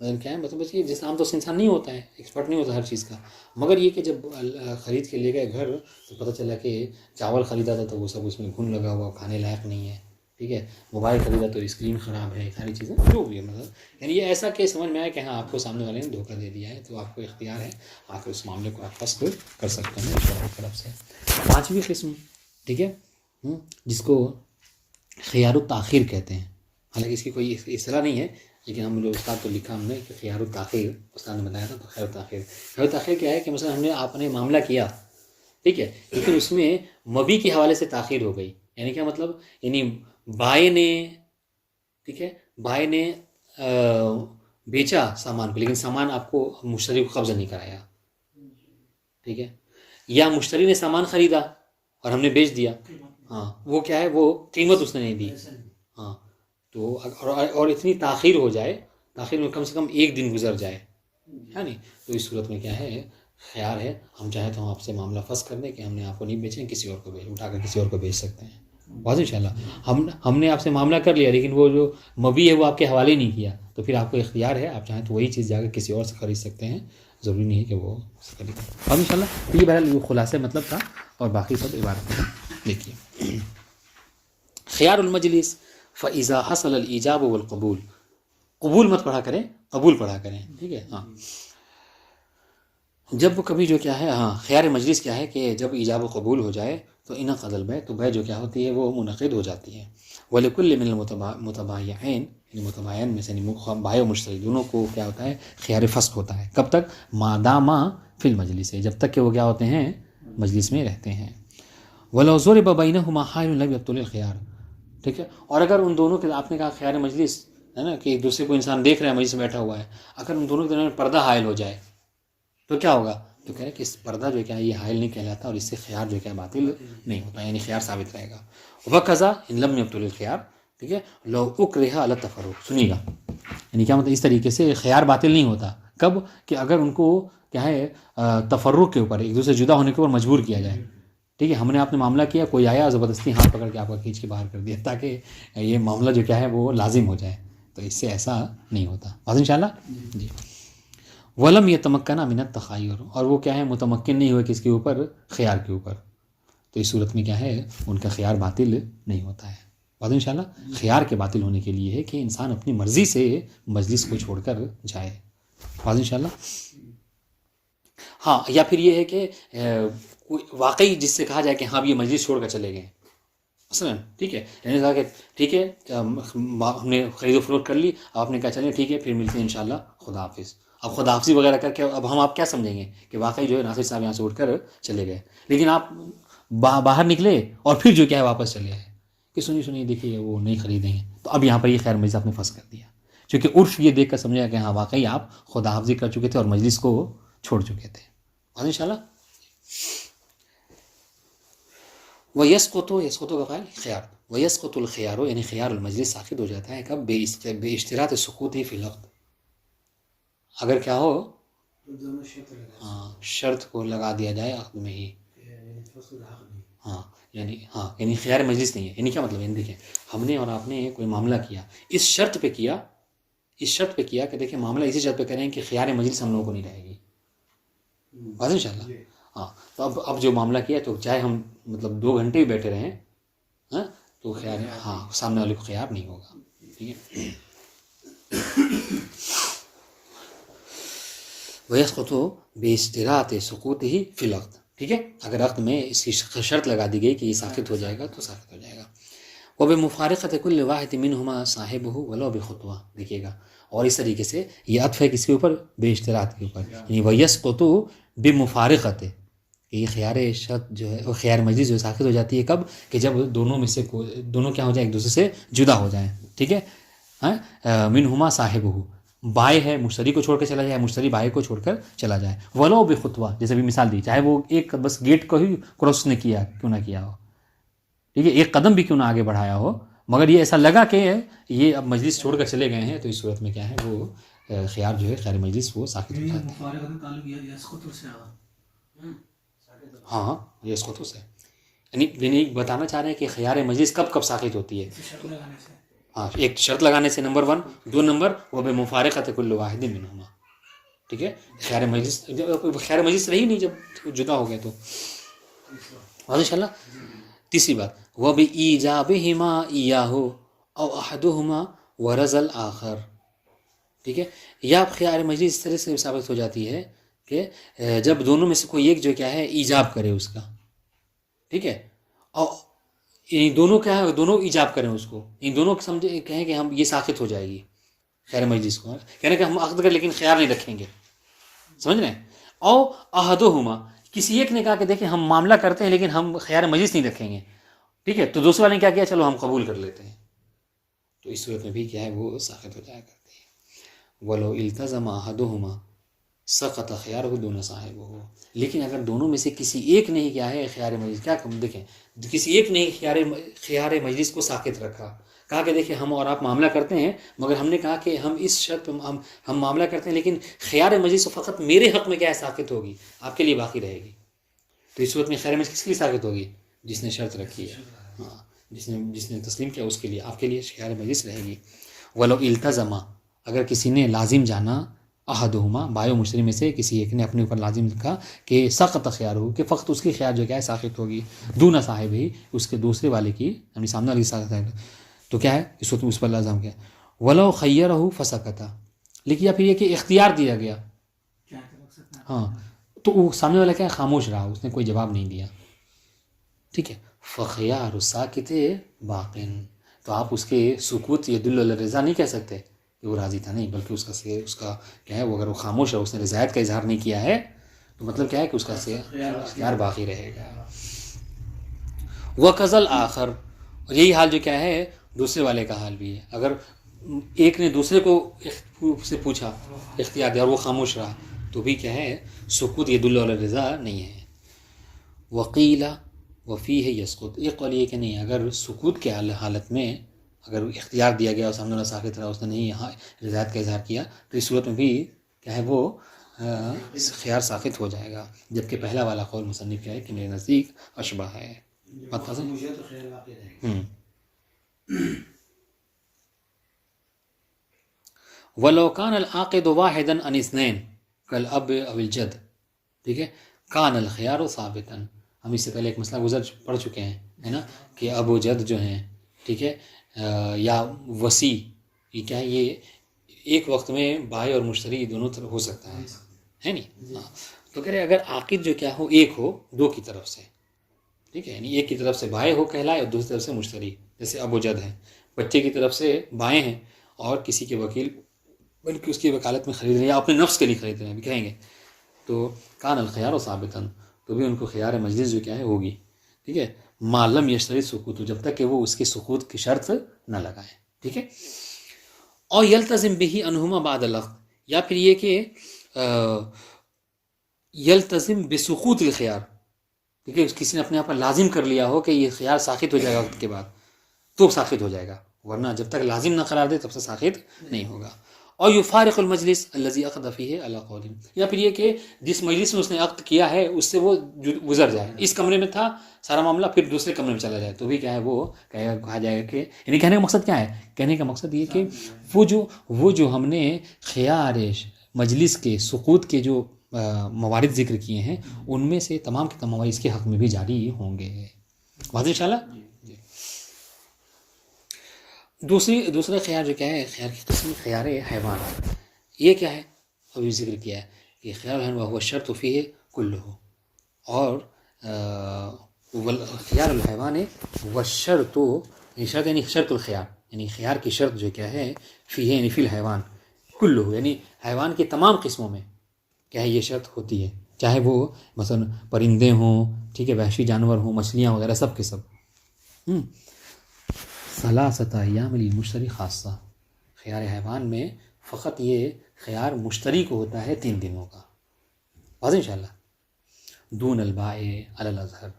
مطلب کیا ہے، مطلب یہ جس عام طور سے انسان نہیں ہوتا ہے، ایکسپرٹ نہیں ہوتا ہر چیز کا، مگر یہ کہ جب خرید کے لے گئے گھر تو پتہ چلا کہ چاول خریدا تھا تو وہ سب اس میں گھن لگا ہوا، کھانے لائق نہیں ہے، ٹھیک ہے، موبائل خریدا تو اسکرین خراب ہے، ساری چیزیں جو بھی ہے مطلب یعنی یہ ایسا کہ سمجھ میں آیا کہ ہاں آپ کو سامنے والے نے دھوکہ دے دیا ہے، تو آپ کو اختیار ہے آ کے اس معاملے کو آپ فسخ کر سکتے ہیں شرع کی طرف سے۔ پانچویں قسم، ٹھیک ہے، جس کو خیار التاخیر کہتے ہیں، حالانکہ اس کی کوئی اصطلاح نہیں ہے، لیکن ہم جو استاد کو لکھا ہم نے کہ خیار التاخیر، استاد نے بتایا تھا، تو خیار التاخیر، خیار التاخیر کیا ہے کہ مثلا ہم نے آپ نے معاملہ کیا، ٹھیک ہے، لیکن اس میں مبی کے حوالے سے تاخیر ہو گئی، یعنی کیا مطلب، یعنی بائے نے، ٹھیک ہے، بائے نے بیچا سامان کو، لیکن سامان آپ کو مشتری کو قبضہ نہیں کرایا، ٹھیک ہے، یا مشتری نے سامان خریدا اور ہم نے بیچ دیا، ہاں وہ کیا ہے، وہ قیمت اس نے نہیں دی، ہاں تو اور اتنی تاخیر ہو جائے، تاخیر میں کم سے کم ایک دن گزر جائے، ہے نہیں، تو اس صورت میں کیا ہے، خیار ہے، ہم چاہیں تو ہم آپ سے معاملہ فسخ کر دیں کہ ہم نے آپ کو نہیں بیچیں، کسی اور کو اٹھا کر کسی اور کو بیچ سکتے ہیں، بہت ان شاء اللہ ہم نے آپ سے معاملہ کر لیا، لیکن وہ جو مبی ہے وہ آپ کے حوالے نہیں کیا، تو پھر آپ کو اختیار ہے، آپ چاہیں تو وہی چیز جا کر کسی اور سے خرید سکتے ہیں، ضروری نہیں ہے کہ وہ خرید، اور ان شاء اللہ یہ بہرحال خلاصے مطلب تھا، اور باقی سب عبارت ہے۔ دیکھیے خیار المجلس فإذا حصل الإجاب والقبول، قبول مت پڑھا کریں، قبول پڑھا کریں، ٹھیک ہے، ہاں جب کبھی جو کیا ہے، ہاں خیار مجلس کیا ہے کہ جب ایجاب و قبول ہو جائے تو انعقد البیع، تو بیع جو کیا ہوتی ہے وہ منعقد ہو جاتی ہے، وَلِكُلِّ مِنَ الْمُتَبَايِعَيْنِ، یعنی متباین میں سے بائع و مشتری دونوں کو کیا ہوتا ہے، خیار فسخ ہوتا ہے، کب تک، ماداما فی المجلس، جب تک کہ وہ کیا ہوتے ہیں، مجلس میں رہتے ہیں، وَلَوْ ضُرِبَ بَيْنَهُمَا حَائِلٌ لَمْ يَبْطُلِ الْخِيَارُ، ٹھیک ہے، اور اگر ان دونوں کے، آپ نے کہا خیار مجلس ہے نا، کہ ایک دوسرے کو انسان دیکھ رہا ہے مجلس میں بیٹھا ہوا ہے، اگر ان دونوں کے درمیان پردہ حائل ہو جائے تو کیا ہوگا، تو کہہ رہے کہ اس پردہ جو کیا یہ حائل نہیں کہلاتا، اور اس سے خیار جو کیا باطل نہیں ہوتا، یعنی خیار ثابت رہے گا، وقضا ان لم یبطل الخیار، ٹھیک ہے، لو اکرہ علی التفرق، سنیے گا، یعنی کیا مطلب، اس طریقے سے خیار باطل نہیں ہوتا، کب کہ اگر ان کو کیا ہے تفرق کے اوپر، ایک دوسرے جدا ہونے کے اوپر مجبور کیا جائے، ٹھیک ہے، ہم نے آپ نے معاملہ کیا، کوئی آیا زبردستی ہاتھ پکڑ کے آپ کا کھینچ کے باہر کر دیا، تاکہ یہ معاملہ جو کیا ہے وہ لازم ہو جائے، تو اس سے ایسا نہیں ہوتا، بس انشاءاللہ جی۔ ولم یتمکن من التخیر، اور وہ کیا ہے متمکن نہیں ہوئے کس کے اوپر، خیار کے اوپر، تو اس صورت میں کیا ہے ان کا خیار باطل نہیں ہوتا ہے، بات انشاءاللہ خیار کے باطل ہونے کے لیے ہے کہ انسان اپنی مرضی سے مجلس کو چھوڑ کر جائے، بات انشاءاللہ، ہاں یا پھر یہ ہے کہ واقعی جس سے کہا جائے کہ ہاں یہ مجلس چھوڑ کر چلے گئے مثلا، ٹھیک ہے، یعنی کہا کہ ٹھیک ہے ہم نے خرید و فروخت کر لی، آپ نے کہا چلیں ٹھیک ہے پھر ملتے ہیں انشاءاللہ، خدا حافظ، اب خدا حافظی وغیرہ کر کے اب ہم آپ کیا سمجھیں گے کہ واقعی جو ہے ناصر صاحب یہاں سے اٹھ کر چلے گئے، لیکن آپ باہر نکلے اور پھر جو کیا ہے واپس چلے آئے کہ سنیے دیکھیے وہ نہیں خریدیں گے، تو اب یہاں پر یہ خیر مجلس آپ نے پھنس کر دیا، چونکہ عرف یہ دیکھ کر سمجھا کہ ہاں واقعی آپ خدا حافظی کر چکے تھے اور مجلس کو چھوڑ چکے تھے، اور انشاءاللہ وَيَسْقُطُ کا فعل خیار، وَيَسْقُطُ الْخِيَارُ، یعنی خیار المجلس ساقط ہو جاتا ہے کب، بے اشتراط سقوطه فی الوقت، اگر کیا ہو، ہاں شرط کو لگا دیا جائے عقد میں ہی، یعنی خیار مجلس نہیں ہے، یعنی کیا مطلب، یعنی دیکھیں ہم نے اور آپ نے کوئی معاملہ کیا، اس شرط پہ کیا کہ دیکھیں معاملہ اسی شرط پہ کریں کہ خیار مجلس ہم لوگوں کو نہیں رہے گی، بس انشاءاللہ، ہاں تو اب جو معاملہ کیا تو چاہے ہم مطلب 2 گھنٹے بھی بیٹھے رہیں، ہاں تو خیار، ہاں سامنے والے کو خیار نہیں ہوگا، ٹھیک ہے، وَيَسْقُطُ بِاشْتِرَاطِ سُقُوطِهِ فِي الْوَقْتِ، ٹھیک ہے، اگر وقت میں اس کی شرط لگا دی گئی کہ یہ ساقط ہو جائے گا تو ساقط ہو جائے گا، وَبِمُفَارِقَةِ كُلِّ وَاحِدٍ مِّنْهُمَا صَاحِبُهُ وَلَوْ بِخُطْوَةٍ، دیکھیے گا، اور اس طریقے سے یہ عطف ہے کس کے اوپر، بے اشتراط کے اوپر، یعنی وَيَسْقُطُ بِمُفَارِقَةِ، کہ یہ خیار شرط جو ہے وہ خیار مجلس جو ساقط ہو جاتی ہے کب، کہ جب دونوں میں سے دونوں کیا ہو جائیں، ایک دوسرے سے جدا ہو جائیں، ٹھیک ہے، منہما صاحبہ، بائے ہے مشتری کو چھوڑ کے چلا جائے، مشتری بائے کو چھوڑ کر چلا جائے، ولو بخطوہ، جیسے بھی مثال دی، چاہے وہ ایک بس گیٹ کو ہی کراس نے کیا کیوں نہ کیا ہو، ٹھیک ہے، ایک قدم بھی کیوں نہ آگے بڑھایا ہو، مگر یہ ایسا لگا کہ یہ اب مجلس چھوڑ کر چلے گئے ہیں، تو اس صورت میں کیا ہے وہ خیار جو ہے خیار مجلس وہ ساقط ہو جاتا ہے، ہاں یہ اس خطو سے، یعنی بتانا چاہ رہے ہیں کہ خیار مجلس کب ساقط ہوتی ہے، ہاں ایک شرط لگانے سے، نمبر 1، 2 نمبر وہ بمفارقۃ کل واحد منہما، ٹھیک ہے، خیار مجلس رہی نہیں جب جدا ہو گئے تو، انشاءاللہ تیسری بات وَبِإِيجَابِهِمَا إِيَّاهُ أَوْ أَحَدُهُمَا وَرَزَ الْآخَرِ، ٹھیک ہے، یا خیار مجلس اس طرح سے ثابت ہو جاتی ہے کہ جب دونوں میں سے کوئی ایک جو کیا ہے ایجاب کرے اس کا، ٹھیک ہے، اور ان دونوں کیا ہے دونوں ایجاب کریں اس کو، ان دونوں سمجھے کہیں کہ ہم یہ ساخت ہو جائے گی خیر مجلس کو، کہنے کہ ہم عقد کریں لیکن خیار نہیں رکھیں گے، سمجھ رہے ہیں، او احدہما، کسی ایک نے کہا کہ دیکھیں ہم معاملہ کرتے ہیں لیکن ہم خیار مجلس نہیں رکھیں گے، ٹھیک ہے، تو دوسرے والے نے کیا کیا، چلو ہم قبول کر لیتے ہیں، تو اس صورت میں بھی کیا ہے وہ ساخت ہو جایا کرتی ہے۔ وَلَوْ الْتَزَمَ أَحَدُهُمَا سَقَطَ خِيَارُهُ دُونَ صَاحِبِهِ، لیکن اگر دونوں میں سے کسی ایک نے کیا ہے خیار مجلس، کیا دیکھیں کسی ایک نے خیار مجلس کو ساقط رکھا، کہا کہ دیکھیں ہم اور آپ معاملہ کرتے ہیں مگر ہم نے کہا کہ ہم اس شرط پہ ہم معاملہ کرتے ہیں لیکن خیار مجلس فقط میرے حق میں کیا ہے ساقط ہوگی، آپ کے لیے باقی رہے گی، تو اس صورت میں خیار مجلس کس کے لیے ساقط ہوگی، جس نے شرط رکھی ہے، ہاں جس نے تسلیم کیا اس کے لیے، آپ کے لیے خیار مجلس رہے گی۔ وَلَوْ الْتَزَمَ، اگر کسی نے لازم جانا احدہما، بائع و مشتری میں سے کسی ایک نے اپنے اوپر لازم رکھا کہ سقط خیار ہو، کہ فقط اس کی خیار جو کیا ہے ساقط ہوگی، دون صاحب ہی، اس کے دوسرے والے کی، یعنی سامنے والی ساقط ہے، تو کیا ہے اس وقت اس پر لازم کیا، ولو خیرہ فسکتا، لیکن یا پھر یہ کہ اختیار دیا گیا، ہاں تو وہ سامنے والا کیا ہے خاموش رہا، اس نے کوئی جواب نہیں دیا، ٹھیک ہے، فخیار الساکت باقٍ، تو آپ اس کے سکوت یدل علی الرضا نہیں کہہ سکتے کہ وہ راضی تھا، نہیں، بلکہ اس کا کیا ہے وہ اگر وہ خاموش ہے، اس نے رضایت کا اظہار نہیں کیا ہے تو مطلب کیا ہے کہ اس کا اختیار باقی رہے گا۔ وَقَضَى الْآخَرُ، اور یہی حال جو کیا ہے دوسرے والے کا حال بھی ہے، اگر ایک نے دوسرے کو سے پوچھا اختیار دیا اور وہ خاموش رہا تو بھی کیا ہے سکوت یدل علی الرضا نہیں ہے۔ وقیل وفیہ یسقط، ایک قول یہ کہ نہیں، اگر سکوت کے حالت میں اگر اختیار دیا گیا اور سامنے والا ساکت رہا، اس نے نہیں یہاں رضایت کا اظہار کیا تو اس صورت میں بھی کیا ہے وہ خیار ساکت ہو جائے گا، جبکہ پہلا والا قول مصنف کیا ہے کہ میرے نزدیک اشبہ ہے۔ وَلَوْ كَانَ الْعَاقِدُ وَاحِدًا عَنِ اثْنَيْنِ كَالْأَبِّ أَوِ الْجَدِّ، ٹھیک ہے، كَانَ الْخِيَارُ ثَابِتًا، ہم اس سے پہلے ایک مسئلہ پڑھ چکے ہیں، ہے نا، کہ اب و جد جو ہیں، ٹھیک ہے، یا وسیع، یہ کیا ہے یہ ایک وقت میں بائع اور مشتری دونوں طرف ہو سکتا ہے نہیں، ہاں، تو کہہ رہے اگر عاقد جو کیا ہو ایک ہو دو کی طرف سے، ٹھیک ہے، یعنی ایک کی طرف سے بائع ہو کہلائے اور دوسری طرف سے مشتری، جیسے اب و جد ہیں، بچے کی طرف سے بائیں ہیں اور کسی کے وکیل بلکہ اس کی وکالت میں خرید رہے ہیں یا اپنے نفس کے لیے خرید رہے ہیں بھی کہیں گے، تو کان الخیار و ثابتاً، تو بھی ان کو خیار مجلس جو کیا ہے ہوگی، ٹھیک ہے، ما لم یشترط سکوت، جب تک کہ وہ اس کے سکوت کی شرط نہ لگائیں، ٹھیک ہے، اور یلتزم به انہما بعد العقد، یا پھر یہ کہ یلتزم بسقوط الخیار، ٹھیک ہے، کسی نے اپنے آپ پر لازم کر لیا ہو کہ یہ خیار ساخط ہو جائے گا وقت کے بعد تو ساخط ہو جائے گا، ورنہ جب تک لازم نہ قرار دے تب سے ساخط نہیں ہوگا۔ اور یفارق المجلس الذی عقد فیہ علی قول، یا پھر یہ کہ جس مجلس میں اس نے عقد کیا ہے اس سے وہ گزر جائے، اس کمرے میں تھا سارا معاملہ پھر دوسرے کمرے میں چلا جائے تو بھی کیا ہے وہ کہا جائے گا کہ، یعنی کہنے کا مقصد کیا ہے، کہنے کا مقصد یہ کہ وہ جو ہم نے خیار مجلس کے سقوط کے جو موارد ذکر کیے ہیں ان میں سے تمام کے تمام اس کے حق میں بھی جاری ہوں گے، واضح انشاءاللہ۔ دوسرا خیار جو کیا ہے، خیار کی قسم خیار حیوان، یہ کیا ہے ابھی ذکر کیا ہے کہ خیار الحیوان وہ شرط فیہ کلہ، اور خیار الحیوان والشرط، شرط یعنی شرط الخیار، یعنی خیار کی شرط جو کیا ہے فیہ یعنی فی الحیوان کلہ، یعنی حیوان کی تمام قسموں میں کیا ہے یہ شرط ہوتی ہے، چاہے وہ مثلا پرندے ہوں، ٹھیک ہے، وحشی جانور ہوں، مچھلیاں وغیرہ سب کے سب۔ ثلاثۃ ایام للمشتری خاصہ، خیار حیوان میں فقط یہ خیار مشتری کو ہوتا ہے 3 دنوں کا، واضح انشاءاللہ۔ دون البائع علی الاظہر،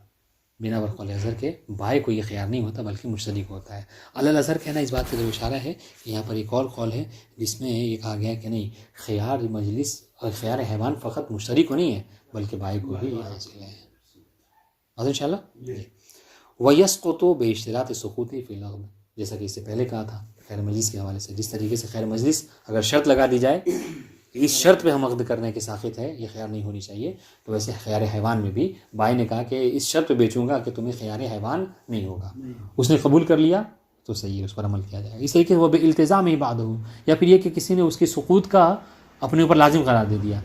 بنا برقول اظہر کے بائع کو یہ خیار نہیں ہوتا بلکہ مشتری کو ہوتا ہے۔ علی الاظہر کہنا اس بات کا جو اشارہ ہے کہ یہاں پر ایک اور قول ہے جس میں یہ کہا گیا ہے کہ نہیں، خیار مجلس اور خیار حیوان فقط مشتری کو نہیں ہے بلکہ بائع کو بھی حاصل ہے، واضح انشاءاللہ۔ وَيَسْقُطُ بِاشْتِرَاطِ سُقُوطِ فِي اللَّغْوِ، جیسا کہ اس سے پہلے کہا تھا خیر مجلس کے حوالے سے، جس طریقے سے خیر مجلس اگر شرط لگا دی جائے اس شرط پہ ہم عقد کرنے کے ساخط ہے، یہ خیار نہیں ہونی چاہیے. تو ویسے خیار حیوان میں بھی بھائی نے کہا کہ اس شرط پہ بیچوں گا کہ تمہیں خیار حیوان نہیں ہوگا. اس نے قبول کر لیا تو صحیح ہے، اس پر عمل کیا جائے گا. اس طریقے سے وہ بالتزام ہی بعد ہو، یا پھر یہ کہ کسی نے اس کے سقوط کا اپنے اوپر لازم قرار دے دیا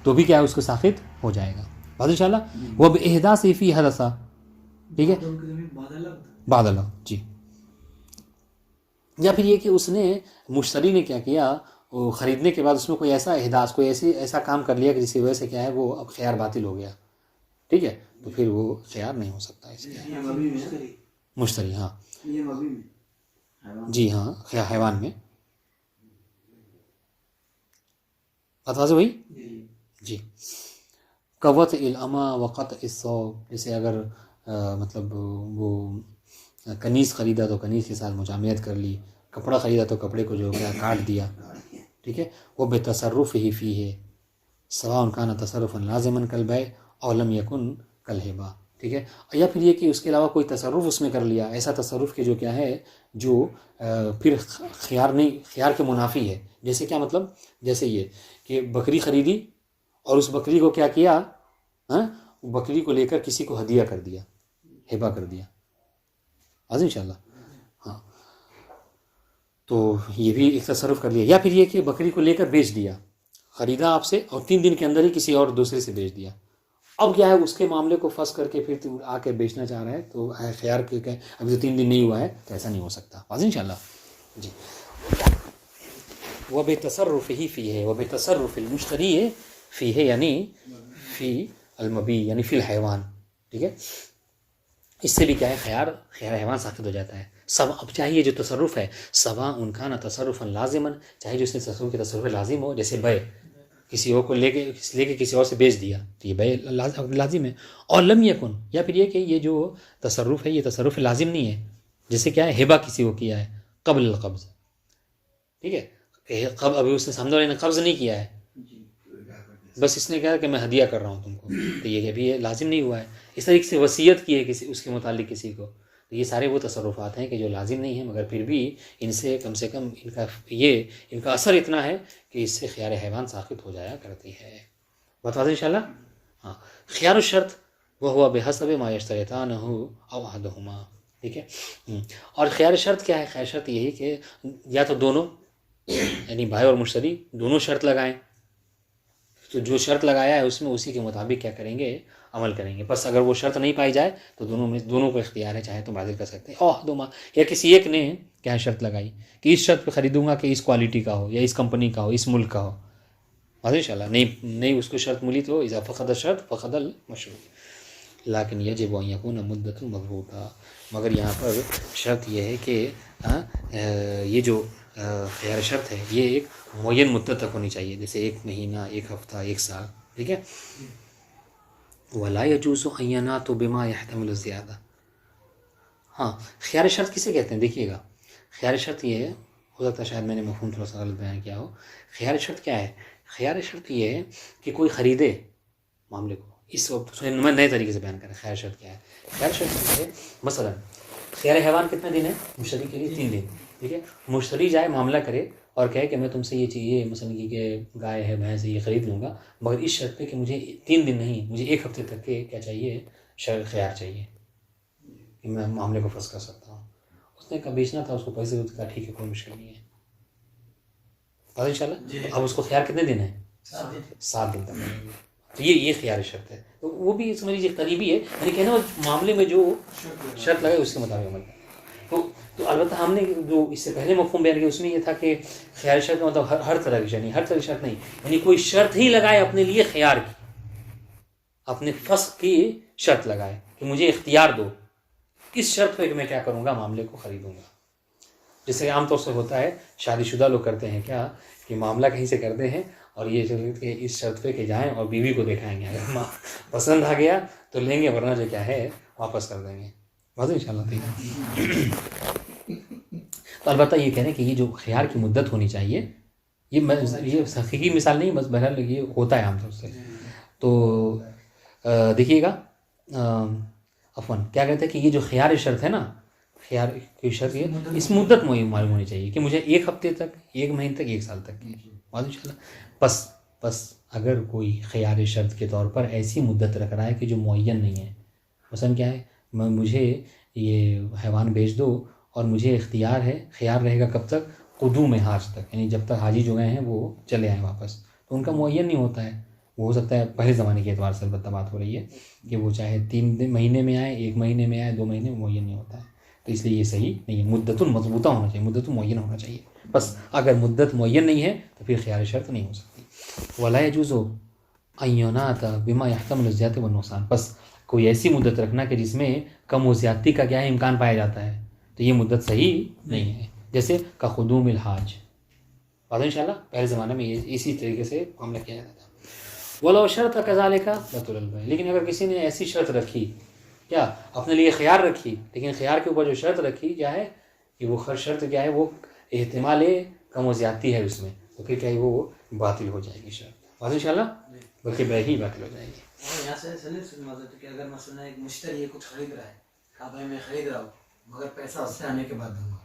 تو بھی کیا ہے، اس کو ساخط ہو جائے گا. بات ان شاء اللہ وہ باحداث فی حدثا، ٹھیک ہے، بعد اللہ جی. یا پھر یہ کہ اس نے مشتری نے کیا کیا، وہ خریدنے کے بعد اس میں کوئی ایسا احداث، کوئی ایسا کام کر لیا کہ جس کی وجہ سے کیا ہے وہ اب خیار باطل ہو گیا، ٹھیک ہے، تو پھر وہ خیار نہیں ہو سکتا اس کے. مشتری ہاں جی ہاں حیوان میں بات واضح ہوئی جی. قوت العما وقت الثوب، جیسے اگر مطلب وہ کنیز خریدا تو کنیز کے ساتھ مجامعت کر لی، کپڑا خریدا تو کپڑے کو جو کیا کاٹ دیا، ٹھیک ہے. وہ بے تصرف ہی فی ہے سواء کان تصرفا لازما کالبیع او لم یکن کالہبہ، ٹھیک ہے. یا پھر یہ کہ اس کے علاوہ کوئی تصرف اس میں کر لیا، ایسا تصرف کہ جو کیا ہے جو پھر خیار کے منافی ہے. جیسے کیا مطلب، جیسے یہ کہ بکری خریدی اور اس بکری کو کیا کیا، بکری کو لے کر کسی کو ہدیہ کر دیا، ہبہ کر دیا، ان شاء اللہ ہاں، تو یہ بھی ایک تصرف کر لیا. یا پھر یہ کہ بکری کو لے کر بیچ دیا، خریدا آپ سے اور 3 دن کے اندر ہی کسی اور دوسرے سے بیچ دیا. اب کیا ہے اس کے معاملے کو پھنس کر کے پھر آ کے بیچنا چاہ رہا ہے تو خیار کے کہ ابھی تو 3 دن نہیں ہوا ہے تو ایسا نہیں ہو سکتا. ان شاء اللہ جی. وہ بے تصرف ہی فی ہے، وہ بے تصرف المشتری فی ہے یعنی فی المبی یعنی فی الحیوان، ٹھیک ہے. اس سے بھی کیا ہے خیار حیوان ساخت ہو جاتا ہے. سب اب چاہیے جو تصرف ہے سوا ان کا نہ تصرف لازماً، چاہے جو اس نے تصرف کے تصرف لازم ہو، جیسے بے کسی اور کو لے کے کسی اور سے بیچ دیا تو یہ بے لازم ہے. اور لم یکن، یا پھر یہ کہ یہ جو تصرف ہے یہ تصرف لازم نہیں ہے، جیسے کیا ہے ہبہ کسی کو کیا ہے قبل القبض، ٹھیک ہے، ابھی اس نے سامنے والے نے قبض نہیں کیا ہے، بس اس نے کہا کہ میں ہدیہ کر رہا ہوں تم کو، تو یہ بھی لازم نہیں ہوا ہے. اس طریقے سے وصیت کی ہے کسی اس کے متعلق کسی کو، تو یہ سارے وہ تصرفات ہیں کہ جو لازم نہیں ہیں مگر پھر بھی ان سے کم ان کا اثر اتنا ہے کہ اس سے خیار حیوان ساخت ہو جایا کرتی ہے. بتا دیں انشاءاللہ ہاں. خیار الشرط وہ ہوا بحسب ما یشترطانہ او احدہما، ٹھیک ہے. اور خیار شرط کیا ہے؟ خیار شرط یہی کہ یا تو دونوں یعنی بھائی اور مشتری دونوں شرط لگائیں، تو جو شرط لگایا ہے اس میں اسی کے مطابق کیا کریں گے، عمل کریں گے. بس اگر وہ شرط نہیں پائی جائے تو دونوں کو اختیار ہے، چاہے تو بادل کر سکتے ہیں. اوہ یا کسی ایک نے کیا شرط لگائی کہ اس شرط پہ خریدوں گا کہ اس کوالٹی کا ہو یا اس کمپنی کا ہو اس ملک کا ہو، ان شاء اللہ نہیں اس کو شرط ملی تو اذا فقد الشرط فقد المشروط. لیکن یجب ان یکون مدۃ مضبوطہ، مگر یہاں پر شرط یہ ہے کہ یہ جو خیار شرط ہے یہ ایک معین مدت تک ہونی چاہیے، جیسے 1 مہینہ 1 ہفتہ 1 سال، ٹھیک ہے. ولا يجوز ان يناط بما يحتمل الزیادہ. ہاں خیار شرط کسے کہتے ہیں؟ دیکھیے گا، خیار شرط یہ ہے، ہو سکتا ہے شاید میں نے مفہوم تھوڑا سا غلط بیان کیا ہو. خیار شرط کیا ہے؟ خیار شرط یہ ہے کہ کوئی خریدے معاملے کو، اس وقت میں نئے طریقے سے بیان کریں. خیار شرط کیا ہے؟ خیار شرط یہ ہے مثلا خیار حیوان کتنے دن ہے مشتری کے لیے؟ 3 دن، ٹھیک ہے. مشتری جائے معاملہ کرے اور کہے کہ میں تم سے یہ چاہیے مثلا کہ گائے ہے بھینس ہے یہ خرید لوں گا، مگر اس شرط پہ کہ مجھے 3 دن نہیں مجھے 1 ہفتے تک کے کیا چاہیے، خیار چاہیے کہ میں معاملے کو فس کر سکتا ہوں. اس نے کہا بیچنا تھا، اس کو پیسے کہا ٹھیک ہے کوئی مشکل نہیں ہے، ان شاء اللہ. اب اس کو خیار کتنے دن ہے؟ 7 دن تک. تو یہ خیار شرط ہے. تو وہ بھی سمجھ لیجیے قریبی ہے، یعنی کہ نا معاملے میں جو شرط لگے اس کے مطابق عمل کریں. تو البتہ ہم نے جو اس سے پہلے مفہوم بیان کیا اس میں یہ تھا کہ خیار شرط کا مطلب ہر طرح کی شرط نہیں، ہر طرح کی شرط نہیں، یعنی کوئی شرط ہی لگائے اپنے لیے خیار کی، اپنے فسخ کی شرط لگائے کہ مجھے اختیار دو اس شرط پہ کہ میں کیا کروں گا، معاملے کو خریدوں گا. جیسے عام طور سے ہوتا ہے شادی شدہ لوگ کرتے ہیں کیا کہ معاملہ کہیں سے کرتے ہیں اور یہ کہ اس شرط پہ کہ جائیں اور بیوی کو دکھائیں گے، اگر پسند آ گیا تو لیں گے ورنہ جو کیا ہے واپس کر دیں گے. بس ان شاء اللہ ٹھیک ہے. تو البتہ یہ کہہ رہے ہیں کہ یہ جو خیار کی مدت ہونی چاہیے، یہ حقیقی مثال نہیں، بس بہرحال یہ ہوتا ہے عام طور سے. تو دیکھیے گا عفواً کیا کہتے ہیں کہ یہ جو خیار شرط ہے نا، خیار کی شرط یہ اس مدت معلوم ہونی چاہیے کہ مجھے 1 ہفتے تک 1 مہینے تک 1 سال تک کی. بات انشاءاللہ. پس اگر کوئی خیار شرط کے طور پر ایسی مدت رکھ رہا ہے کہ جو معین نہیں ہے، مثلا کیا ہے، مجھے یہ حیوان بیچ دو اور مجھے اختیار ہے، خیار رہے گا کب تک، قدوم حاج تک، یعنی جب تک حاجی جو گئے ہیں وہ چلے آئیں واپس، تو ان کا معین نہیں ہوتا ہے. وہ ہو سکتا ہے پہلے زمانے کے اعتبار سے البتہ بات ہو رہی ہے کہ وہ چاہے 3 مہینے میں آئے، 1 مہینے میں آئے، 2 مہینے میں، معین نہیں ہوتا ہے. تو اس لیے یہ صحیح نہیں ہے. مدت مضبوطہ ہونا چاہیے، مدت معین ہونا چاہیے. بس اگر مدت معین نہیں ہے تو پھر خیار شرط نہیں ہو سکتی. ولا يجوز ان ينات بما يحتمل الزیادة والنقصان. بس کوئی ایسی مدت رکھنا کہ جس میں کم و زیادتی کا کیا ہے، امکان پایا جاتا ہے، تو یہ مدت صحیح نہیں ہے. جیسے کا خدوم الحاج، بات انشاءاللہ پہلے زمانے میں یہ اسی طریقے سے معاملہ کیا جاتا تھا. ولو شرط کذالک بطل البیع. لیکن اگر کسی نے ایسی شرط رکھی، کیا اپنے لیے خیار رکھی، لیکن خیار کے اوپر جو شرط رکھی کیا ہے کہ وہ شرط کیا ہے، وہ احتمال کم و زیادتی ہے اس میں، تو پھر کیا ہے وہ باطل ہو جائے گی شرط. بات انشاءاللہ بلکہ بیع ہی باطل ہو جائے گی. اور یہاں سے ایسا نہیں سمجھا کہ اگر مثلا ایک مشتری ہے کچھ خرید رہا ہے، کہا بھائی میں خرید رہا ہوں مگر پیسہ اس سے آنے کے بعد دوں گا،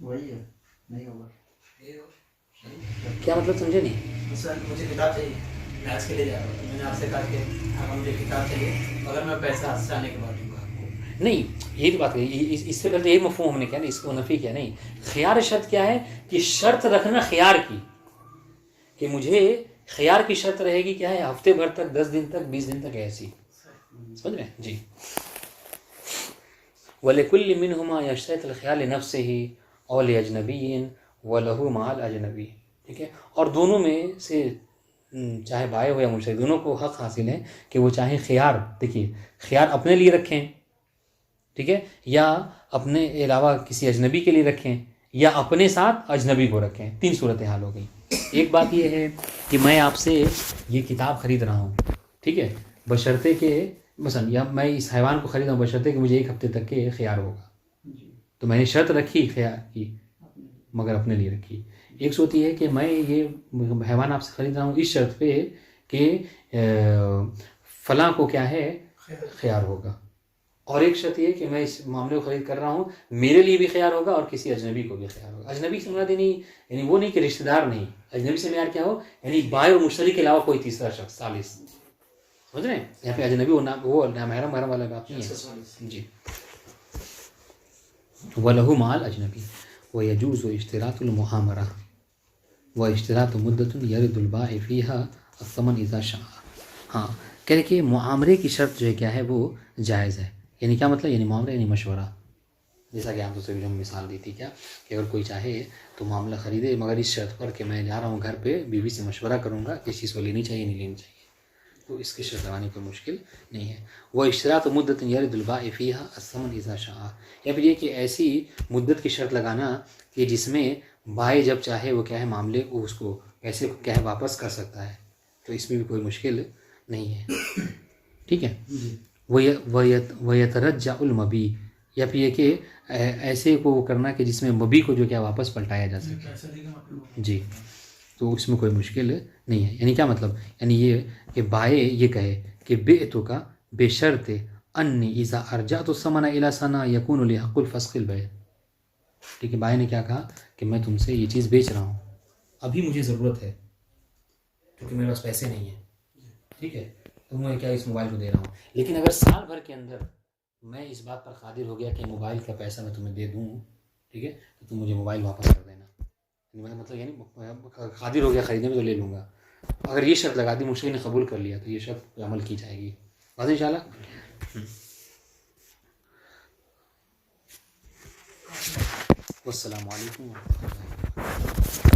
وہی ہے نہیں ہوگا. کیا مطلب سمجھے نہیں؟ مثلا مجھے کتاب چاہیے، میں آج کے لیے جا رہا ہوں، میں نے آپ سے کہا کہ اب مجھے کتاب چاہیے مگر میں پیسہ اس سے آنے کے بعد دوں گا آپ کو. نہیں، یہ تو بات ہے، اس سے پہلے یہی مفہوم ہم نے کیا نا، اس کو نفی کیا نہیں. خیار شرط کیا ہے کہ شرط رکھنا خیار کی، کہ مجھے خیار کی شرط رہے گی کیا ہے، ہفتے بھر تک، 10 دن تک، 20 دن تک، ایسی. سمجھ رہے ہیں جی. وَلِكُلِّ مِنْهُمَا يَشْتَرِطُ الْخِيَارَ لِنَفْسِهِ أَوْ لِأَجْنَبِيٍّ وَلَهُ مَعَ الْأَجْنَبِيِّ. ٹھیک ہے. اور دونوں میں سے چاہے بائع ہو یا مشتری، دونوں کو حق حاصل ہے کہ وہ چاہے خیار، دیکھیے خیار اپنے لیے رکھیں، ٹھیک ہے، یا اپنے علاوہ کسی اجنبی کے لیے رکھیں، یا اپنے ساتھ اجنبی کو رکھیں. 3 صورتحال ہو گئی. ایک بات یہ ہے کہ میں آپ سے یہ کتاب خرید رہا ہوں، ٹھیک ہے، بشرطے کہ مثلا، یا میں اس حیوان کو خرید رہا ہوں بشرطے کہ مجھے 1 ہفتے تک کے خیار ہوگا، تو میں نے شرط رکھی خیار کی مگر اپنے لیے رکھی. ایک صورت یہ ہے کہ میں یہ حیوان آپ سے خرید رہا ہوں اس شرط پہ کہ فلاں کو کیا ہے خیار ہوگا. اور ایک شرط یہ کہ میں اس معاملے کو خرید کر رہا ہوں، میرے لیے بھی خیار ہوگا اور کسی اجنبی کو بھی خیار ہوگا. اجنبی سے مراد یعنی وہ نہیں کہ رشتہ دار نہیں، اجنبی سے معیار کیا ہو، یعنی بائع اور مشتری کے علاوہ کوئی تیسرا شخص، ثالث. سمجھ رہے ہیں؟ یہاں پہ اجنبی وہ نامحرم والا بات نہیں ہے جی. وَلَهُ مَعَ الْأَجْنَبِيِّ وَيَجُوزُ اشْتِرَاطُ الْمُعَامَرَةِ وَاشْتِرَاطُ مُدَّةٍ يَرِدُ الْبَائِعُ فِيهَا الثَّمَنَ إِذَا شَاءَ. ہاں کہہ کہ معامرے کی شرط جو ہے کیا ہے وہ جائز ہے. یعنی کیا مطلب، یعنی معاملہ یعنی مشورہ، جیسا کہ آپ دوسرے ویڈیو میں مثال دی تھی کیا کہ اگر کوئی چاہے تو معاملہ خریدے مگر اس شرط پر کہ میں جا رہا ہوں گھر پہ، بیوی سے مشورہ کروں گا کس چیز کو لینی چاہیے نہیں لینی چاہیے، تو اس کی شرط لگانے کوئی مشکل نہیں ہے. وہ اشتراط مدت یرد البائع فیہا الثمن اذا شاء. یا پھر یہ کہ ایسی مدت کی شرط لگانا کہ جس میں بائع جب چاہے وہ کیا ہے معاملے کو اس کو پیسے کو کیا ہے واپس کر سکتا ہے، تو اس میں بھی کوئی مشکل نہیں ہے. ٹھیک ہے. وَيَتَرَجَّعُ الْمَبِيعُ. یا پھر یہ کہ ایسے کو کرنا کہ جس میں مبی کو جو کیا واپس پلٹایا جا سکے جی، تو اس میں کوئی مشکل نہیں ہے. یعنی کیا مطلب، یعنی یہ کہ بائع یہ کہے کہ بعتک بشرط انی اذا ارجعت الثمن الى سنہ یکون لی حق الفسخ البیع. ٹھیک ہے، بائع نے کیا کہا کہ میں تم سے یہ چیز بیچ رہا ہوں، ابھی مجھے ضرورت ہے کیونکہ میرے پاس پیسے نہیں ہیں، ٹھیک ہے، تو میں کیا اس موبائل کو دے رہا ہوں، لیکن اگر سال بھر کے اندر میں اس بات پر قادر ہو گیا کہ موبائل کا پیسہ میں تمہیں دے دوں، ٹھیک ہے، تو تم مجھے موبائل واپس کر دینا. مطلب یعنی قادر ہو گیا خریدنے میں تو لے لوں گا. اگر یہ شرط لگا دی، مشتری نے قبول کر لیا، تو یہ شرط پہ عمل کی جائے گی. بات ان شاء اللہ. والسلام علیکم ورحمۃ اللہ.